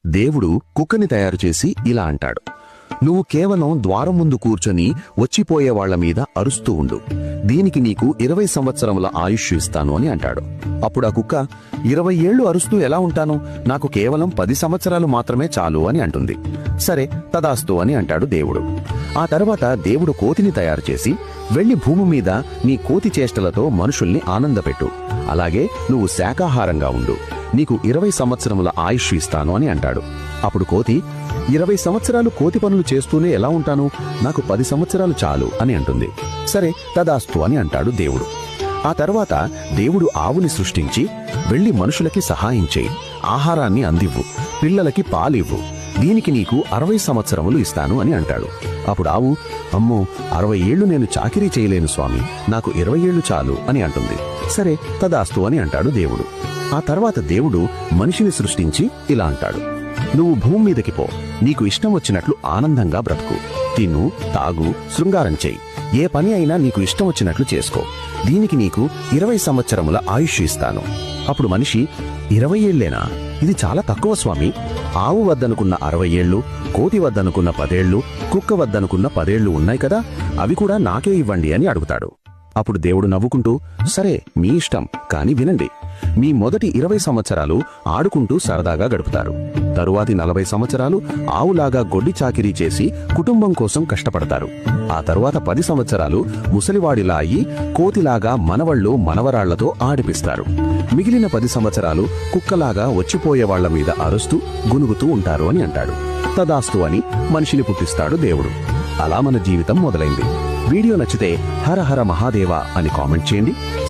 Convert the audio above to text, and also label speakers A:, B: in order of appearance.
A: దేవుడు కుక్కని తయారు చేసి ఇలా అంటాడు, నువ్వు కేవలం ద్వారం ముందు కూర్చొని వచ్చిపోయే వాళ్ల మీద అరుస్తూ ఉండు, దీనికి నీకు 20 సంవత్సరముల ఆయుష్ ఇస్తాను అని అంటాడు. అప్పుడు ఆ కుక్క 20 ఏళ్లు అరుస్తూ ఎలా ఉంటాను, నాకు కేవలం 10 సంవత్సరాలు మాత్రమే చాలు అని అంటుంది. సరే తదాస్తు అని అంటాడు దేవుడు. ఆ తర్వాత దేవుడు కోతిని తయారు చేసి, వెళ్లి భూమి మీద నీ కోతి చేష్టలతో మనుషుల్ని ఆనందపెట్టు, అలాగే నువ్వు శాకాహారంగా ఉండు, నీకు 20 సంవత్సరముల ఆయుష్ ఇస్తాను అని అంటాడు. అప్పుడు కోతి 20 సంవత్సరాలు కోతి పనులు చేస్తూనే ఎలా ఉంటాను, నాకు 10 సంవత్సరాలు చాలు అని అంటుంది. సరే తదాస్తు అని అంటాడు దేవుడు. ఆ తర్వాత దేవుడు ఆవుని సృష్టించి, వెళ్లి మనుషులకి సహాయం చేయి, ఆహారాన్ని అందివ్వు, పిల్లలకి పాలివ్వు, దీనికి నీకు 60 సంవత్సరములు ఇస్తాను అని అంటాడు. అప్పుడు ఆవు, అమ్మో 60 ఏళ్లు నేను చాకిరీ చేయలేను స్వామి, నాకు 20 ఏళ్లు చాలు అని అంటుంది. సరే తదాస్తు అని అంటాడు దేవుడు. ఆ తర్వాత దేవుడు మనిషిని సృష్టించి ఇలా అంటాడు, నువ్వు భూమి మీదకి పో, నీకు ఇష్టం వచ్చినట్లు ఆనందంగా బ్రతుకు, తిను తాగు శృంగారం చెయ్యి, ఏ పని అయినా నీకు ఇష్టం వచ్చినట్లు చేసుకో, దీనికి నీకు 20 సంవత్సరముల ఆయుష్ ఇస్తాను. అప్పుడు మనిషి, 20 ఏళ్లేనా, ఇది చాలా తక్కువ స్వామి, ఆవు వద్దనుకున్న 60 ఏళ్లు, కోతి వద్దనుకున్న 10 ఏళ్లు, కుక్క వద్దనుకున్న 10 ఏళ్లు ఉన్నాయి కదా, అవి కూడా నాకే ఇవ్వండి అని అడుగుతాడు. అప్పుడు దేవుడు నవ్వుకుంటూ, సరే మీ ఇష్టం, కాని వినండి, మీ మొదటి 20 సంవత్సరాలు ఆడుకుంటూ సరదాగా గడుపుతారు, తరువాతి 40 సంవత్సరాలు ఆవులాగా గొడ్డి చాకిరీ చేసి కుటుంబం కోసం కష్టపడతారు, ఆ తరువాత 10 సంవత్సరాలు ముసలివాడిలా అయ్యి కోతిలాగా మనవళ్ళు మనవరాళ్లతో ఆడిపిస్తారు, మిగిలిన 10 సంవత్సరాలు కుక్కలాగా వచ్చిపోయేవాళ్ల మీద అరుస్తూ గునుగుతూ ఉంటారు అని అంటాడు. తదాస్తు అని మనిషిని పుట్టిస్తాడు దేవుడు. అలా మన జీవితం మొదలైంది. వీడియో నచ్చితే హర హర మహాదేవ అని కామెంట్ చేయండి.